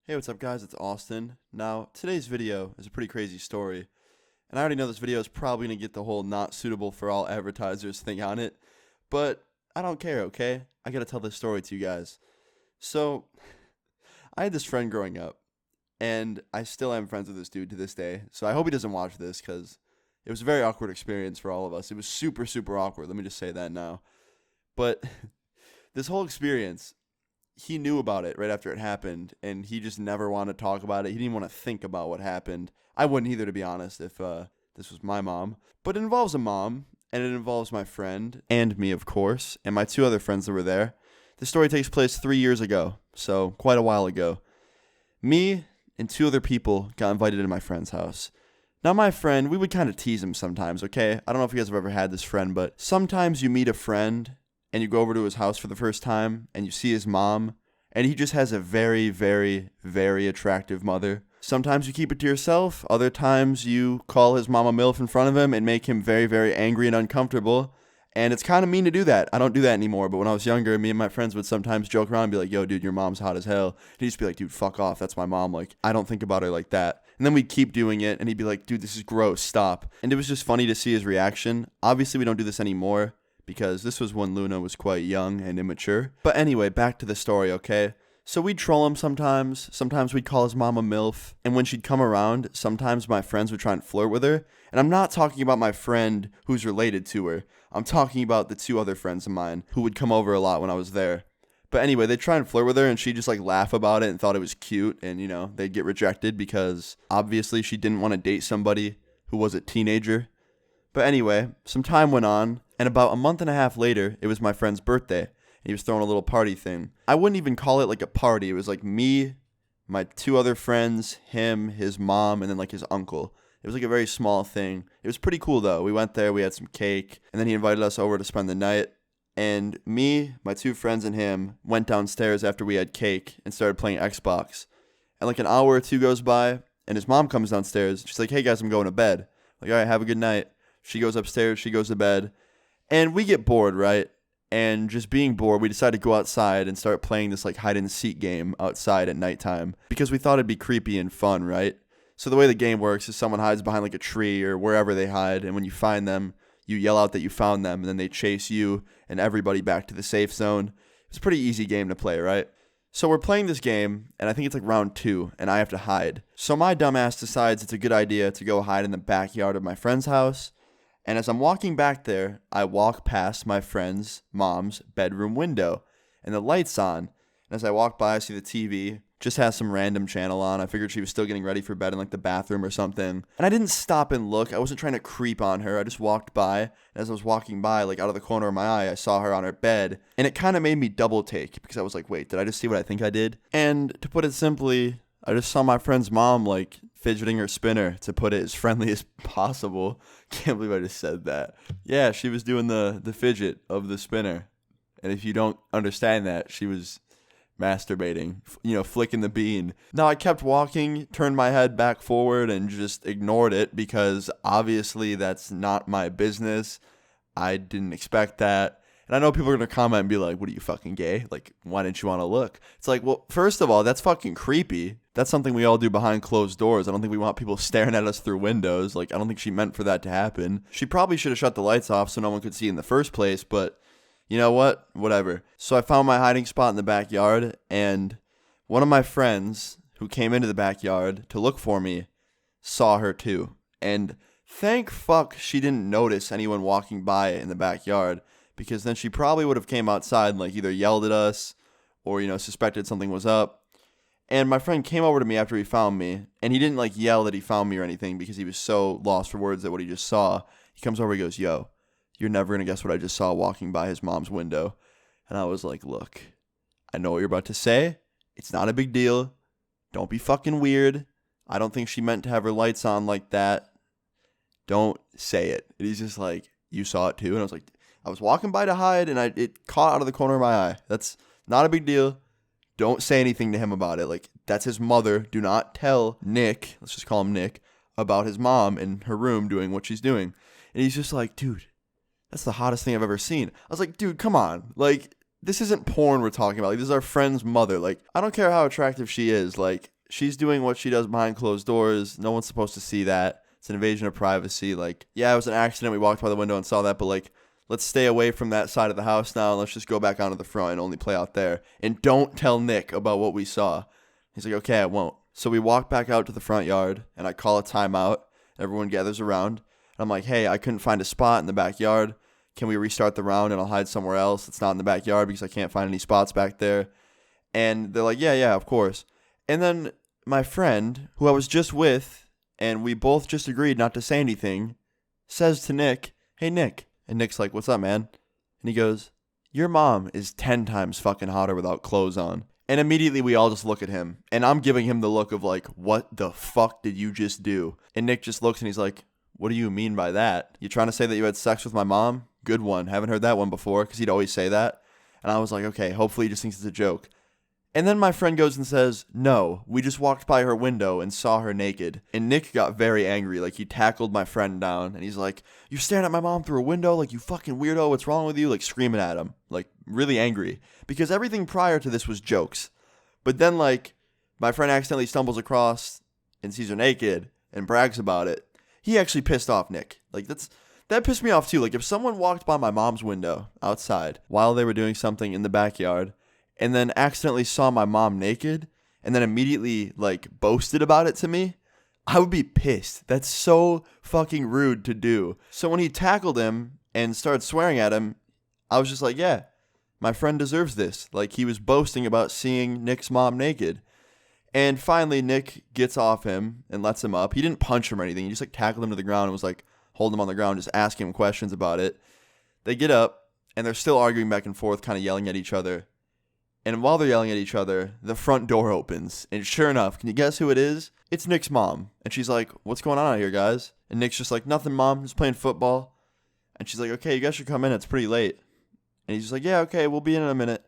Hey, what's up guys, it's Austin. Now, today's video is a pretty crazy story, and I already know this video is probably going to get the whole not suitable for all advertisers thing on it, but I don't care, okay? I gotta tell this story to you guys. So, I had this friend growing up, and I still am friends with this dude to this day, so I hope he doesn't watch this, because it was a very awkward experience for all of us. It was super, super awkward, let me just say that now. But, this whole experience, he knew about it right after it happened, and he just never wanted to talk about it. He didn't even want to think about what happened. I wouldn't either, to be honest, if this was my mom. But it involves a mom, and it involves my friend, and me, of course, and my two other friends that were there. The story takes place 3 years ago, so quite a while ago. Me and two other people got invited to my friend's house. Now, my friend, we would kind of tease him sometimes, okay? I don't know if you guys have ever had this friend, but sometimes you meet a friend and you go over to his house for the first time, and you see his mom, and he just has a very, very, very attractive mother. Sometimes you keep it to yourself. Other times you call his mom a MILF in front of him and make him very, very angry and uncomfortable. And it's kind of mean to do that. I don't do that anymore, but when I was younger, me and my friends would sometimes joke around and be like, yo, dude, your mom's hot as hell. And he'd just be like, dude, fuck off. That's my mom. Like, I don't think about her like that. And then we'd keep doing it, and he'd be like, dude, this is gross. Stop. And it was just funny to see his reaction. Obviously, we don't do this anymore, because this was when Luna was quite young and immature. But anyway, back to the story, okay? So we'd troll him sometimes. Sometimes we'd call his mom a MILF. And when she'd come around, sometimes my friends would try and flirt with her. And I'm not talking about my friend who's related to her. I'm talking about the two other friends of mine who would come over a lot when I was there. But anyway, they'd try and flirt with her, and she'd just like laugh about it and thought it was cute. And, you know, they'd get rejected because obviously she didn't want to date somebody who was a teenager. But anyway, some time went on, and about a month and a half later, it was my friend's birthday. He was throwing a little party thing. I wouldn't even call it like a party. It was like me, my two other friends, him, his mom, and then like his uncle. It was like a very small thing. It was pretty cool though. We went there, we had some cake, and then he invited us over to spend the night. And me, my two friends, and him went downstairs after we had cake and started playing Xbox. And like an hour or two goes by, and his mom comes downstairs. She's like, hey guys, I'm going to bed. Like, all right, have a good night. She goes upstairs, she goes to bed, and we get bored, right? And just being bored, we decided to go outside and start playing this like hide and seek game outside at nighttime because we thought it'd be creepy and fun, right? So the way the game works is someone hides behind like a tree or wherever they hide, and when you find them, you yell out that you found them, and then they chase you and everybody back to the safe zone. It's a pretty easy game to play, right? So we're playing this game, and I think it's like round 2, and I have to hide. So my dumbass decides it's a good idea to go hide in the backyard of my friend's house. And as I'm walking back there, I walk past my friend's mom's bedroom window, and the light's on. And as I walk by, I see the TV just has some random channel on. I figured she was still getting ready for bed in like the bathroom or something. And I didn't stop and look. I wasn't trying to creep on her. I just walked by. And as I was walking by, like out of the corner of my eye, I saw her on her bed. And it kind of made me double take because I was like, wait, did I just see what I think I did? And to put it simply, I just saw my friend's mom like fidgeting her spinner, to put it as friendly as possible. Can't believe I just said that. Yeah, she was doing the fidget of the spinner. And if you don't understand that, she was masturbating, flicking the bean. Now I kept walking, turned my head back forward, and just ignored it because obviously that's not my business. I didn't expect that. And I know people are going to comment and be like, what are you, fucking gay? Like, why didn't you want to look? It's like, well, first of all, that's fucking creepy. That's something we all do behind closed doors. I don't think we want people staring at us through windows. Like, I don't think she meant for that to happen. She probably should have shut the lights off so no one could see in the first place, but you know what? Whatever. So I found my hiding spot in the backyard, and one of my friends who came into the backyard to look for me saw her too. And thank fuck she didn't notice anyone walking by in the backyard, because then she probably would have came outside and like either yelled at us or, suspected something was up. And my friend came over to me after he found me, and he didn't like yell that he found me or anything because he was so lost for words at what he just saw. He comes over, he goes, yo, you're never going to guess what I just saw walking by his mom's window. And I was like, look, I know what you're about to say. It's not a big deal. Don't be fucking weird. I don't think she meant to have her lights on like that. Don't say it. And he's just like, you saw it too? And I was like, I was walking by to hide, and it caught out of the corner of my eye. That's not a big deal. Don't say anything to him about it. Like, that's his mother. Do not tell Nick, let's just call him Nick, about his mom in her room doing what she's doing. And he's just like, dude, that's the hottest thing I've ever seen. I was like, dude, come on. Like, this isn't porn we're talking about. Like, this is our friend's mother. Like, I don't care how attractive she is. Like, she's doing what she does behind closed doors. No one's supposed to see that. It's an invasion of privacy. Like, yeah, it was an accident. We walked by the window and saw that, but like, let's stay away from that side of the house now, and let's just go back onto the front and only play out there. And don't tell Nick about what we saw. He's like, okay, I won't. So we walk back out to the front yard, and I call a timeout. Everyone gathers around. And I'm like, hey, I couldn't find a spot in the backyard. Can we restart the round and I'll hide somewhere else? It's not in the backyard because I can't find any spots back there. And they're like, yeah, of course. And then my friend, who I was just with, and we both just agreed not to say anything, says to Nick, hey, Nick. And Nick's like, what's up, man? And he goes, your mom is 10 times fucking hotter without clothes on. And immediately we all just look at him. And I'm giving him the look of like, what the fuck did you just do? And Nick just looks and he's like, what do you mean by that? You trying to say that you had sex with my mom? Good one. Haven't heard that one before, because he'd always say that. And I was like, okay, hopefully he just thinks it's a joke. And then my friend goes and says, no, we just walked by her window and saw her naked. And Nick got very angry. Like, he tackled my friend down. And he's like, you're staring at my mom through a window? Like, you fucking weirdo. What's wrong with you? Like, screaming at him. Like, really angry. Because everything prior to this was jokes. But then, like, my friend accidentally stumbles across and sees her naked and brags about it. He actually pissed off Nick. Like, that pissed me off, too. Like, if someone walked by my mom's window outside while they were doing something in the backyard and then accidentally saw my mom naked and then immediately, like, boasted about it to me, I would be pissed. That's so fucking rude to do. So when he tackled him and started swearing at him, I was just like, yeah, my friend deserves this. Like, he was boasting about seeing Nick's mom naked. And finally, Nick gets off him and lets him up. He didn't punch him or anything. He just, like, tackled him to the ground and was, like, holding him on the ground, just asking him questions about it. They get up, and they're still arguing back and forth, kind of yelling at each other. And while they're yelling at each other, the front door opens. And sure enough, can you guess who it is? It's Nick's mom. And she's like, what's going on out here, guys? And Nick's just like, nothing, Mom. Just playing football. And she's like, okay, you guys should come in. It's pretty late. And he's just like, yeah, okay, we'll be in a minute.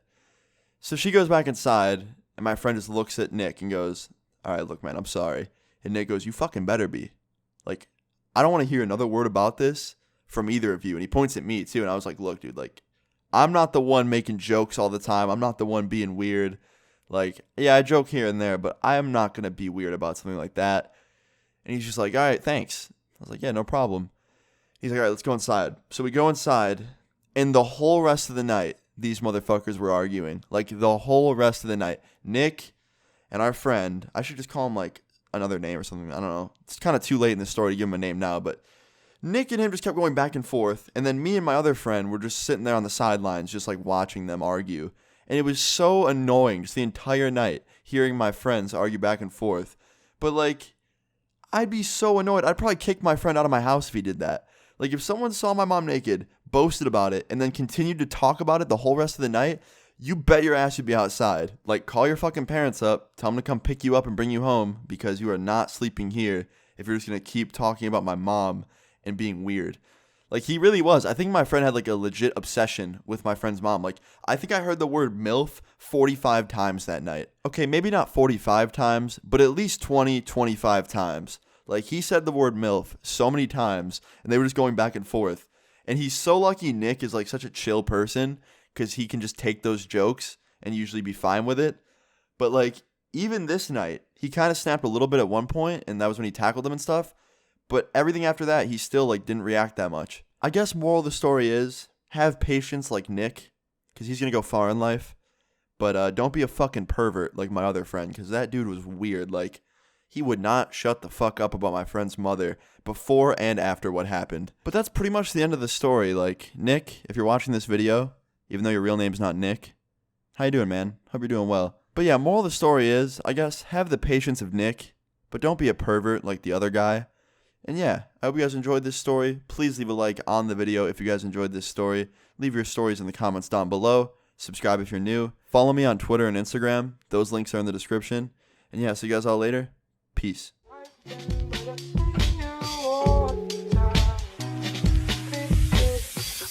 So she goes back inside, and my friend just looks at Nick and goes, all right, look, man, I'm sorry. And Nick goes, you fucking better be. Like, I don't want to hear another word about this from either of you. And he points at me, too. And I was like, look, dude, like, I'm not the one making jokes all the time. I'm not the one being weird. Like, yeah, I joke here and there, but I am not going to be weird about something like that. And he's just like, all right, thanks. I was like, yeah, no problem. He's like, all right, let's go inside. So we go inside, and the whole rest of the night, these motherfuckers were arguing. Like, the whole rest of the night. Nick and our friend, I should just call him, like, another name or something. I don't know. It's kind of too late in the story to give him a name now, but Nick and him just kept going back and forth, and then me and my other friend were just sitting there on the sidelines, just, like, watching them argue. And it was so annoying just the entire night hearing my friends argue back and forth. But, like, I'd be so annoyed. I'd probably kick my friend out of my house if he did that. Like, if someone saw my mom naked, boasted about it, and then continued to talk about it the whole rest of the night, you bet your ass you'd be outside. Like, call your fucking parents up, tell them to come pick you up and bring you home, because you are not sleeping here if you're just going to keep talking about my mom and being weird. Like, he really was. I think my friend had, like, a legit obsession with my friend's mom. Like, I think I heard the word MILF 45 times that night. Okay, maybe not 45 times, but at least 20, 25 times. Like, he said the word MILF so many times, and they were just going back and forth. And he's so lucky Nick is, like, such a chill person, because he can just take those jokes and usually be fine with it. But, like, even this night, he kind of snapped a little bit at one point, and that was when he tackled them and stuff. But everything after that, he still, like, didn't react that much. I guess moral of the story is, have patience like Nick, because he's going to go far in life. But don't be a fucking pervert like my other friend, because that dude was weird. Like, he would not shut the fuck up about my friend's mother before and after what happened. But that's pretty much the end of the story. Like, Nick, if you're watching this video, even though your real name's not Nick, how you doing, man? Hope you're doing well. But yeah, moral of the story is, I guess, have the patience of Nick, but don't be a pervert like the other guy. And yeah, I hope you guys enjoyed this story. Please leave a like on the video if you guys enjoyed this story. Leave your stories in the comments down below. Subscribe if you're new. Follow me on Twitter and Instagram. Those links are in the description. And yeah, see you guys all later. Peace.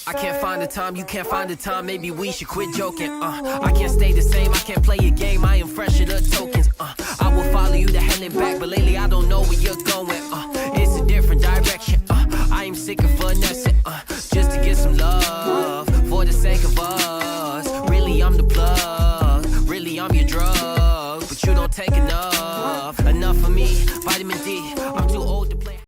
I can't find the time, you can't find the time, maybe we should quit joking. I can't stay the same, I can't play a game, I am fresh at the tokens. I will follow you to hell and back, but lately I don't know where you're going. It's a different direction. I am sick of finessing, just to get some love, for the sake of us. Really I'm the plug, really I'm your drug, but you don't take enough. vitamin D.